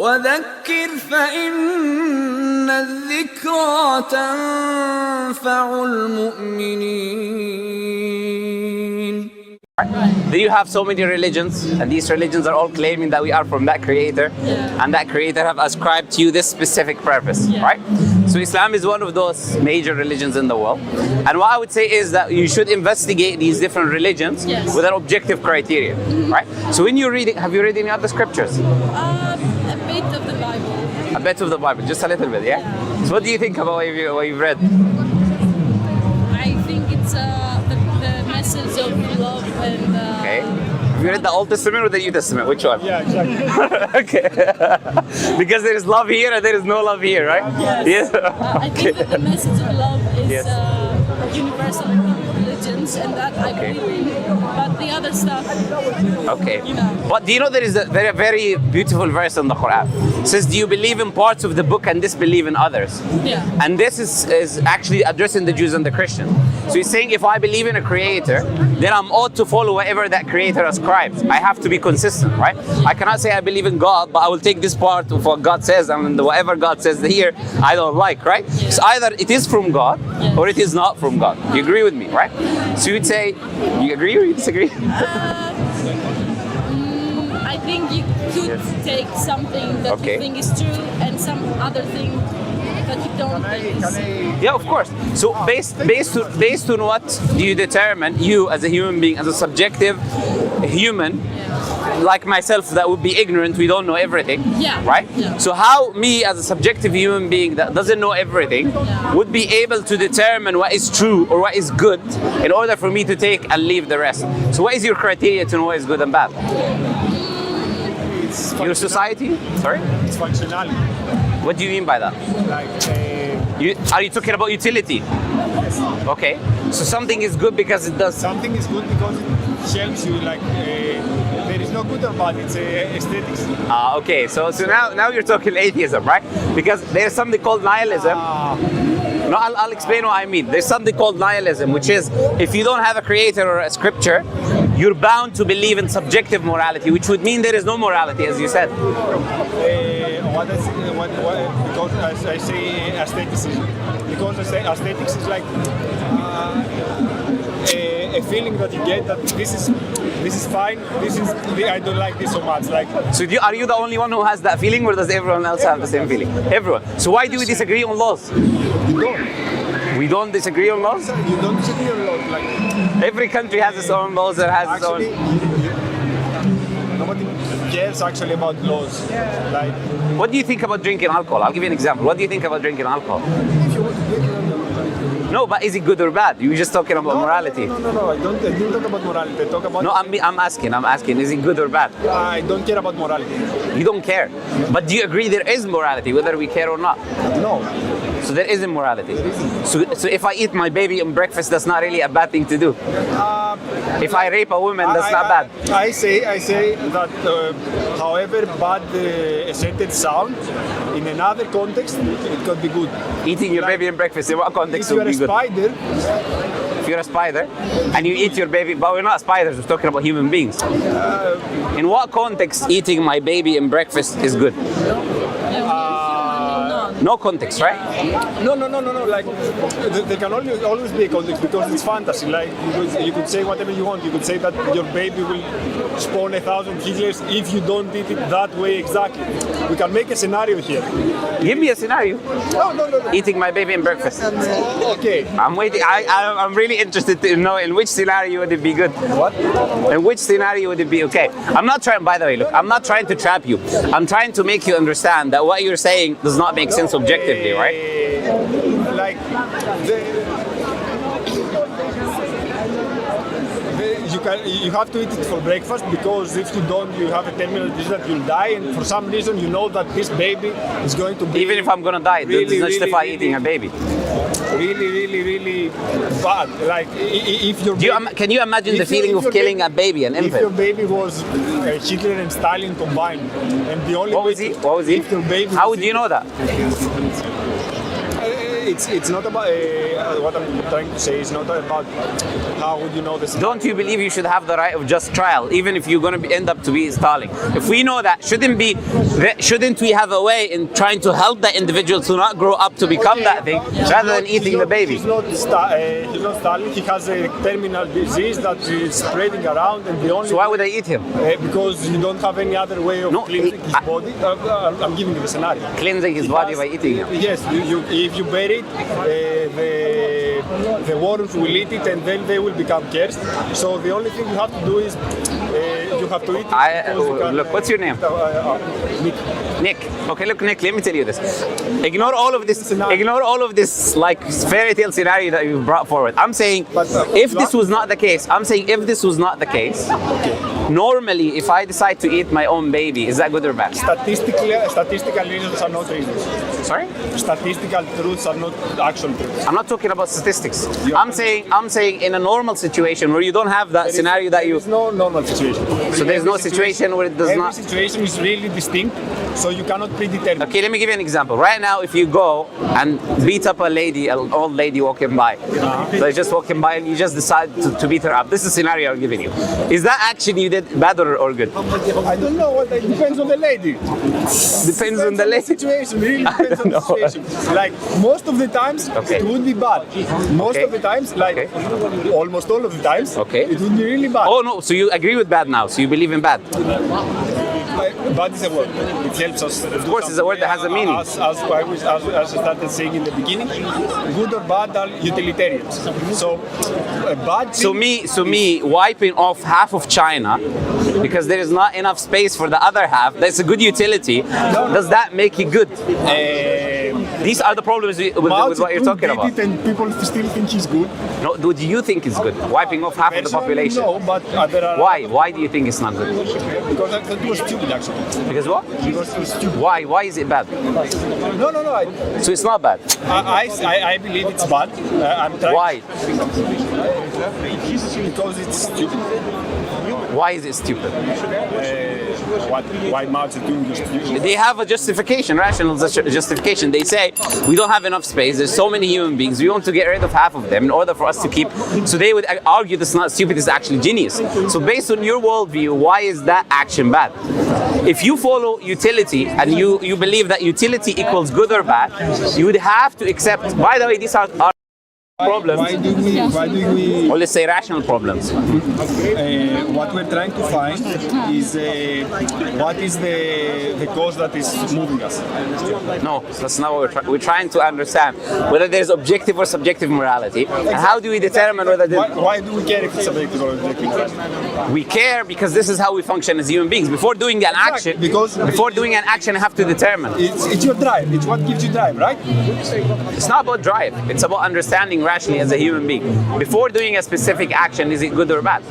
وذكر فإن الذكرى تنفع المؤمنين. Do you have so many religions, and these religions are all claiming that we are from that creator, and that creator have ascribed to you this specific purpose, right? So Islam is one of those major religions in the world, and what I would say is that you should investigate these different religions with an objective criteria, right? So when you're reading, have you read any other scriptures? A bit of the Bible. A bit of the Bible, just a little bit, yeah? So what do you think about what you've read? I think it's the message of love and... Okay. Have you read the Old Testament or the New Testament? Which one? Yeah, exactly. Okay. Because there is love here and there is no love here, right? Yes. I think that the message of love is universal in religions, and that I believe in. But the other stuff... Okay. But do you know there is a very, very beautiful verse in the Qur'an? It says, do you believe in parts of the book and disbelieve in others? Yeah. And this is actually addressing the Jews and the Christians. So he's saying if I believe in a creator, then I'm ought to follow whatever that creator ascribes. I have to be consistent, right? I cannot say I believe in God, but I will take this part of what God says, and whatever God says here, I don't like, right? So either it is from God or it is not from God. You agree with me, right? So you'd say, you agree or you disagree? I think you could take something that you think is true and some other thing that you don't think is... Yeah, of course. So based on what do you determine, you as a human being, as a subjective human, like myself that would be ignorant, we don't know everything, right? So how me as a subjective human being that doesn't know everything would be able to determine what is true or what is good in order for me to take and leave the rest? So what is your criteria to know what is good and bad? Your society? Sorry? It's functionality. What do you mean by that? Like, are you talking about utility? yes. Okay. So something is good because it does... Something is good because it helps you, like, there is no good or bad, it's aesthetics. Okay. So now you're talking atheism, right? Because there's something called nihilism. No, I'll explain what I mean. There's something called nihilism, which is if you don't have a creator or a scripture, you're bound to believe in subjective morality, which would mean there is no morality, as you said. Because as I say aestheticism. Because I say aesthetics is like a feeling that you get that this is fine. I don't like this so much. Like. So are you the only one who has that feeling, or does everyone else have the same feeling? Everyone. So why do we disagree on laws? You don't. We don't disagree on laws? You don't disagree on laws. Like. Every country has its own laws and has its own... Nobody cares actually about laws. Like. What do you think about drinking alcohol? I'll give you an example. What do you think about drinking alcohol? If you want to drink it, No, but is it good or bad? You were just talking about morality. No. I didn't talk about morality. I talk about... No, I'm asking, is it good or bad? I don't care about morality. You don't care. But do you agree there is morality, whether we care or not? No. So there isn't morality. So if I eat my baby on breakfast, that's not really a bad thing to do. If I rape a woman, that's not bad. I say that however bad a sentence sounds, in another context, it could be good. Eating your baby in breakfast, in what context would be good? Spider, if you're a spider and you eat your baby, but we're not spiders, we're talking about human beings. In what context eating my baby in breakfast is good? No context, right? No. Like there can always be a context because it's fantasy. Like you could say whatever you want. You could say that your baby will spawn 1,000 Hitlers if you don't eat it that way exactly. We can make a scenario here. Give me a scenario. No. Eating my baby in breakfast. Okay. I'm waiting. I'm really interested to know in which scenario would it be good. What? In which scenario would it be okay? I'm not trying. By the way, look, I'm not trying to trap you. I'm trying to make you understand that what you're saying does not make sense objectively, right? Like you have to eat it for breakfast because if you don't, you have a terminal disease that you'll die, and for some reason you know that this baby is going to be. Even if I'm gonna die, it does not justify eating a baby. Really bad. Like if your can you imagine the feeling of killing a baby, an infant? If your baby was Hitler and Stalin combined, and the only what was he? If your baby how would you know that? it's not about what I'm trying to say is not about how would you know this. Don't you believe you should have the right of just trial, even if you're going to end up to be installing? If we know that, shouldn't we have a way in trying to help that individual to not grow up to become that thing, rather than eating the baby? He's not stalling. He has a terminal disease that is spreading around, and the only. So why would I eat him? Because you don't have any other way of cleansing his body. I'm giving you the scenario. Cleansing his body by eating him. Yes, if you bury it, the worms will eat it, and then they will become cursed. So the only thing you have to do is you have to eat it. Look, what's your name? Nick. Nick. Okay, look, Nick. Let me tell you this. Ignore all of this. Ignore all of this like fairy tale scenario that you brought forward. I'm saying, if this was not the case, normally, if I decide to eat my own baby, is that good or bad? Statistical reasons are not reasons. Sorry? Statistical truths are not actual truths. I'm not talking about statistics. I'm saying in a normal situation where you don't have that scenario that you. There is no normal situation. So there's no situation where it does not. Every situation is really distinct, so you cannot predetermine. Okay, let me give you an example. Right now, if you go and beat up an old lady walking by, so you're just walking by and you just decide to beat her up. This is a scenario I'm giving you. Is that action you did bad or good? I don't know. It depends on the lady. Depends on the lady. Situation. Really depends on the situation. Like most of the times, it would be bad. Most of the times, like almost all of the times, it would be really bad. Oh no! So you agree with bad now? So you believe in bad? Bad is a word. It helps us. Of course, it's a word that has a meaning. As I started saying in the beginning, good or bad are utilitarians. So bad. So me wiping off half of China because there is not enough space for the other half. That's a good utility. Does that make it good? These are the problems with what you're talking about. And people still think he's good. No, do you think it's good? Wiping off half of the population? No, but there are. Why? Why do you think it's not good? Because I thought it was stupid, actually. Because what? Because it was stupid. Why? Why is it bad? No. So it's not bad. I believe it's bad. I'm trying. Why? Because it's stupid. Why is it stupid? Why Mao Zedong is stupid? They have a justification, rational justification. They say we don't have enough space. There's so many human beings. We want to get rid of half of them in order for us to keep. So they would argue this is not stupid. It's actually genius. So based on your worldview, why is that action bad? If you follow utility and you believe that utility equals good or bad, you would have to accept. By the way, these are problems. Why do we? Or let's say rational problems. What we're trying to find is what is the cause that is moving us. No, that's not what we're trying to understand whether there's objective or subjective morality, and how do we determine whether why do we care if it's subjective or objective morality? We care because this is how we function as human beings. Before doing an action, I have to determine. It's your drive. It's what gives you drive, right? It's not about drive. It's about understanding rationally as a human being. Before doing a specific action, is it good or bad?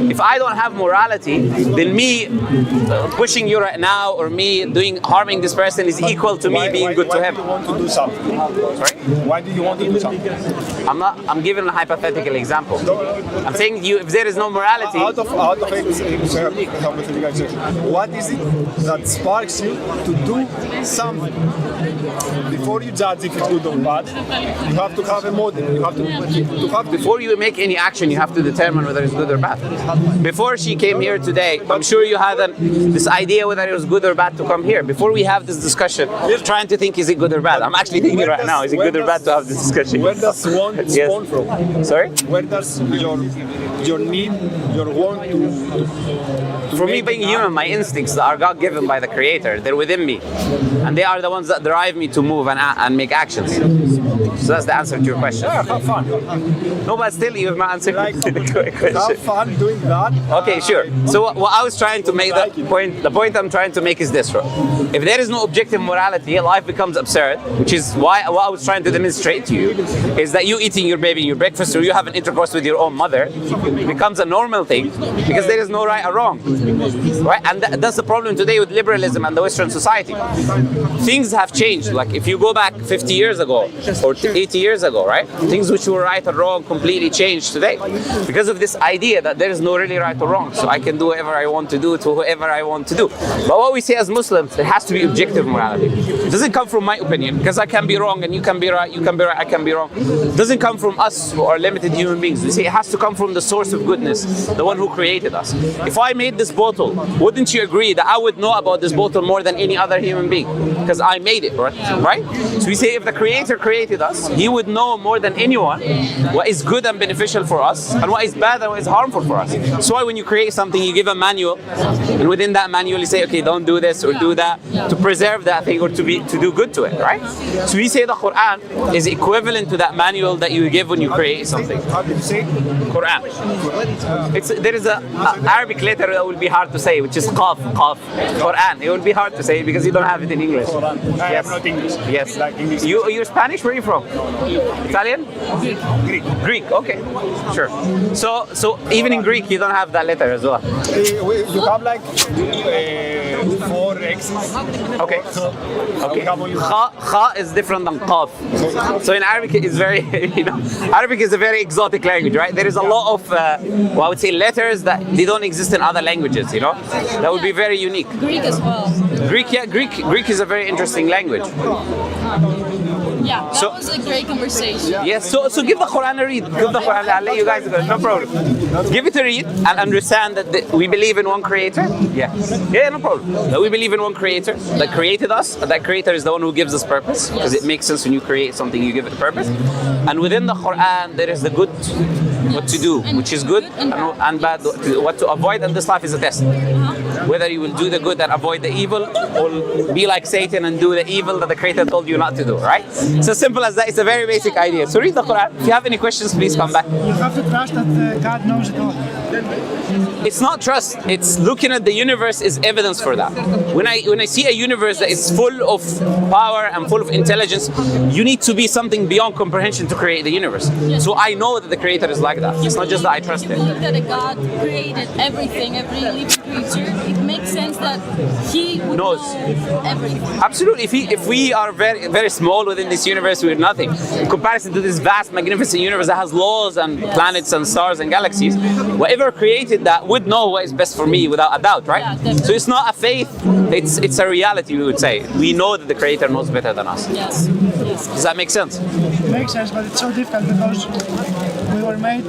If I don't have morality, then me pushing you right now or me harming this person is equal to me being good to him. Why do you want to do something? Sorry? Why do you want to do something? I'm giving a hypothetical example. I'm saying if there is no morality. Out of what is it that sparks you to do something? Before you judge if it's good or bad, you have to have a model. You have to Before you make any action, you have to determine whether it's good or bad. Before she came here today, I'm sure you had this idea whether it was good or bad to come here. Before we have this discussion, trying to think, is it good or bad? I'm actually thinking right now, is it good or bad to have this discussion? Where does want spawn from? Sorry? Where does your need, your want to For me, being human, my instincts are God-given by the Creator. They're within me. And they are the ones that drive me to move and make actions. So that's the answer to your question. Yeah, have fun. No, but still, you have not answered the question. Have fun doing that. Okay, sure. So what I was trying to make, the point I'm trying to make is this, right? If there is no objective morality, life becomes absurd, which is why what I was trying to demonstrate to you is that you eating your baby in your breakfast or you have an intercourse with your own mother becomes a normal thing because there is no right or wrong. Right? And that's the problem today with liberalism and the Western society. Things have changed. Like if you go back 50 years ago or or 80 years ago, right? Things which were right or wrong completely changed today because of this idea that there is no really right or wrong. So I can do whatever I want to do to whoever I want to do. But what we say as Muslims, it has to be objective morality. It doesn't come from my opinion, because I can be wrong and you can be right, you can be right, I can be wrong. It doesn't come from us who are limited human beings. We say it has to come from the source of goodness, the one who created us. If I made this bottle, wouldn't you agree that I would know about this bottle more than any other human being? Because I made it, right? So we say if the creator created us, he would know more than anyone what is good and beneficial for us and what is bad and what is harmful for us. So why when you create something, you give a manual, and within that manual you say, okay, don't do this or do that, to preserve that thing or to do good to it, right? So we say the Qur'an is equivalent to that manual that you give when you create something. How did you say? Quran. There is a Arabic letter that will be hard to say, which is qaf. Quran. It will be hard to say because you don't have it in English. I am not English. Yes. Like English. You're Spanish? Where are you from? Italian? Greek. Okay. Sure. So even in Greek you don't have that letter as well. You have like 4 X's. Okay. Okay. Kha is different than qaf. So in Arabic it's very, Arabic is a very exotic language, right? There is a lot of, I would say letters that they don't exist in other languages, That would be very unique. Greek as well. Greek is a very interesting language. Yeah, that was a great conversation. Yes, so give the Quran a read. Give the Quran, I'll let you guys go, no problem. Give it a read and understand that we believe in one creator. Yeah, no problem. That we believe in one creator that created us. That creator is the one who gives us purpose, because it makes sense when you create something, you give it purpose. And within the Quran, there is the good, what to do, which is good, and bad, what to avoid. And this life is a test. Whether you will do the good and avoid the evil, or be like Satan and do the evil that the creator told you not to do, right? It's as simple as that. It's a very basic idea. So read the Quran. If you have any questions, please come back. You have to trust that God knows it all. It's not trust. It's looking at the universe is evidence for that. When I see a universe that is full of power and full of intelligence, you need to be something beyond comprehension to create the universe. So I know that the creator is like that. It's not just that I trust him. If you believe that a God created everything, every living creature, it makes sense that he would know everything. Absolutely. If we are very, very small within this universe, we're nothing. In comparison to this vast, magnificent universe that has laws and planets and stars and galaxies, whatever created that would know what is best for me without a doubt, right? Yeah, so it's not a faith, it's a reality, we would say. We know that the creator knows better than us. Yes. Does that make sense? It makes sense, but it's so difficult because we were made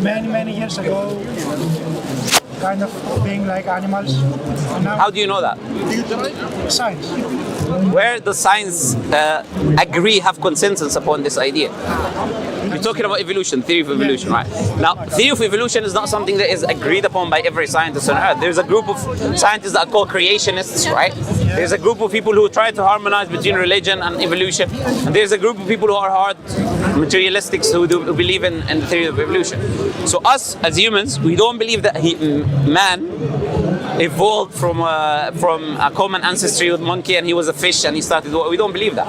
many years ago, kind of being like animals. And now How do you know that? science. Where does science have consensus upon this idea? We're talking about evolution, theory of evolution, right? Now, theory of evolution is not something that is agreed upon by every scientist on Earth. There's a group of scientists that are called creationists, right? There's a group of people who try to harmonize between religion and evolution. And there's a group of people who are hard materialistics who believe in the theory of evolution. So us, as humans, we don't believe that man evolved from a common ancestry with monkey and he was a fish and he started. We don't believe that.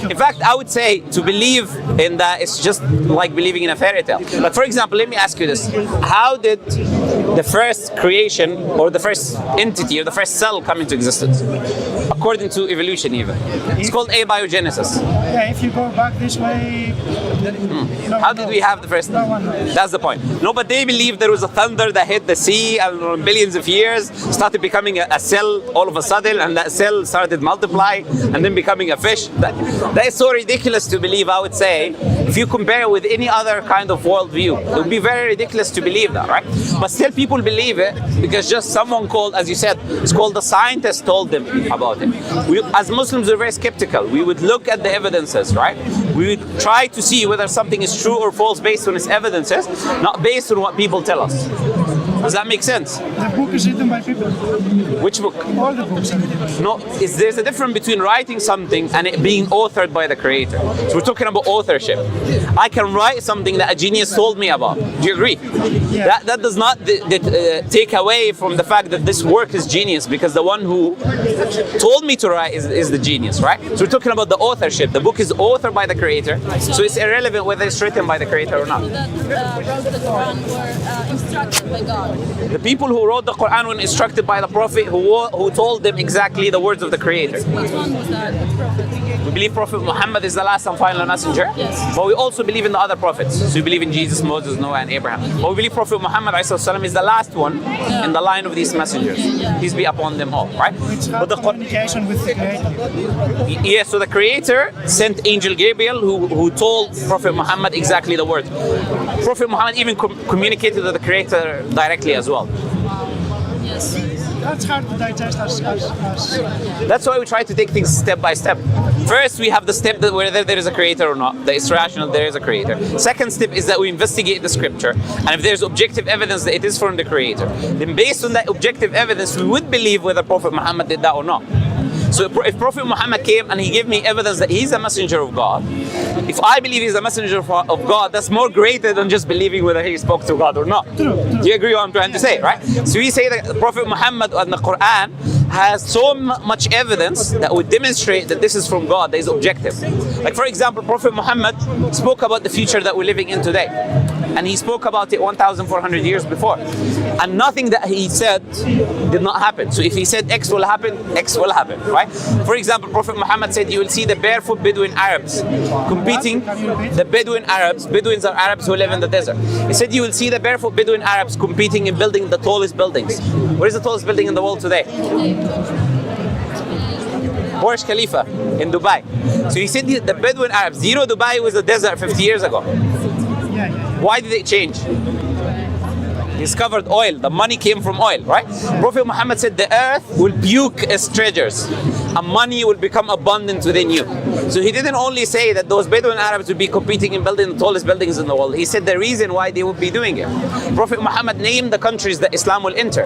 In fact, I would say to believe in that is just like believing in a fairy tale. But for example, let me ask you this: how did the first creation or the first entity or the first cell come into existence? According to evolution, even it's called abiogenesis. Yeah, if you go back this way, How did we have the first? No one knows. That's the point. No, but they believe there was a thunder that hit the sea and billions of years started becoming a cell all of a sudden, and that cell started multiplying and then becoming a fish. That is so ridiculous to believe, I would say. If you compare it with any other kind of worldview, it would be very ridiculous to believe that, right? But still people believe it because just someone called, as you said, it's called the scientist told them about it. We, as Muslims, are very skeptical. We would look at the evidences, right? We would try to see whether something is true or false based on its evidences, not based on what people tell us. Does that make sense? the book is written by people. Which book? All the books are written. No, there's a difference between writing something and it being authored by the creator. So we're talking about authorship. I can write something that a genius told me about. Do you agree? Yeah. That does not take away from the fact that this work is genius, because the one who told me to write is the genius, right? So we're talking about the authorship. The book is authored by the creator, so it's irrelevant whether it's written by the creator or not. People that wrote the Quran were instructed by God. The people who wrote the Qur'an were instructed by the Prophet who told them exactly the words of the Creator. Which one was that? Which prophet? We believe Prophet Muhammad is the last and final messenger. Yes. But we also believe in the other prophets. So we believe in Jesus, Moses, Noah, and Abraham. But we believe Prophet Muhammad is the last one in the line of these messengers. Peace be upon them all, right? But the communication with the Creator. Yeah, so the Creator sent Angel Gabriel who told Prophet Muhammad exactly the words. Prophet Muhammad even communicated with the Creator directly as well. Yes. That's hard to digest as That's why we try to take things step by step. First, we have the step that whether there is a creator or not. That it's rational, there is a creator. Second step is that we investigate the scripture, and if there's objective evidence that it is from the creator, then based on that objective evidence, we would believe whether Prophet Muhammad did that or not. So if Prophet Muhammad came and he gave me evidence that he's a messenger of God, if I believe he's a messenger of God, that's more greater than just believing whether he spoke to God or not. Do you agree what I'm trying to say, right? So we say that Prophet Muhammad and the Qur'an has so much evidence that would demonstrate that this is from God, that is objective. Like for example, Prophet Muhammad spoke about the future that we're living in today. And he spoke about it 1,400 years before. And nothing that he said did not happen. So if he said X will happen, X will happen, right? For example, Prophet Muhammad said you will see the barefoot Bedouin Arabs competing. The Bedouins are Arabs who live in the desert. He said you will see the barefoot Bedouin Arabs competing in building the tallest buildings. What is the tallest building in the world today? Burj Khalifa in Dubai. So he said the Bedouin Arabs, you know Dubai was a desert 50 years ago. Why did it change? Discovered oil. The money came from oil, right? Prophet Muhammad said the earth will puke its treasures and money will become abundant within you. So he didn't only say that those Bedouin Arabs would be competing in building the tallest buildings in the world. He said the reason why they would be doing it. Prophet Muhammad named the countries that Islam will enter.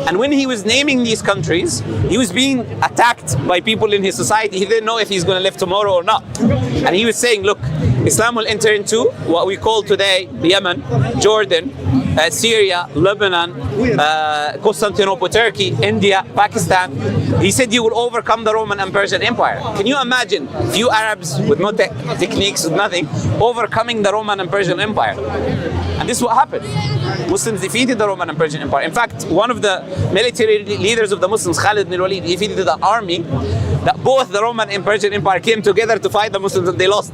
And when he was naming these countries, he was being attacked by people in his society. He didn't know if he's going to live tomorrow or not. And he was saying, look, Islam will enter into what we call today Yemen, Jordan, Syria, Lebanon, Constantinople, Turkey, India, Pakistan. He said you will overcome the Roman and Persian Empire. Can you imagine few Arabs with no techniques, with nothing, overcoming the Roman and Persian Empire? And this is what happened. Muslims defeated the Roman and Persian Empire. In fact, one of the military leaders of the Muslims, Khalid ibn al-Walid, defeated the army that both the Roman and Persian Empire came together to fight the Muslims and they lost.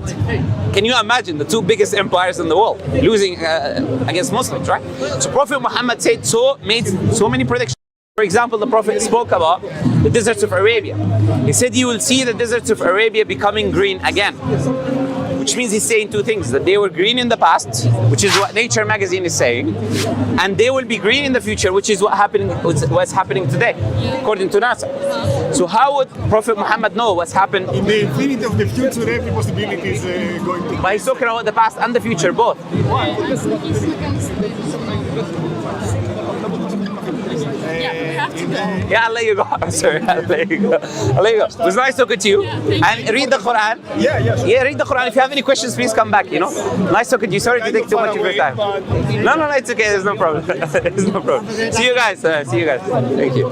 Can you imagine the two biggest empires in the world losing against Muslims, right? So Prophet Muhammad made so many predictions. For example, the Prophet spoke about the deserts of Arabia. He said you will see the deserts of Arabia becoming green again. Which means he's saying two things, that they were green in the past, which is what Nature magazine is saying, and they will be green in the future, which is what's happening today, according to NASA. So how would Prophet Muhammad know what's happened? In the infinity of the future, every possibility is going to... But he's talking about the past and the future, both. Yeah, I'll let you go. I'm sorry, I'll let you go. It was nice talking to you. And read the Quran. Yeah, read the Quran. If you have any questions, please come back, Nice talking to you. Sorry to take too much of your time. No, it's okay. There's no problem. There's no problem. See you guys. Thank you.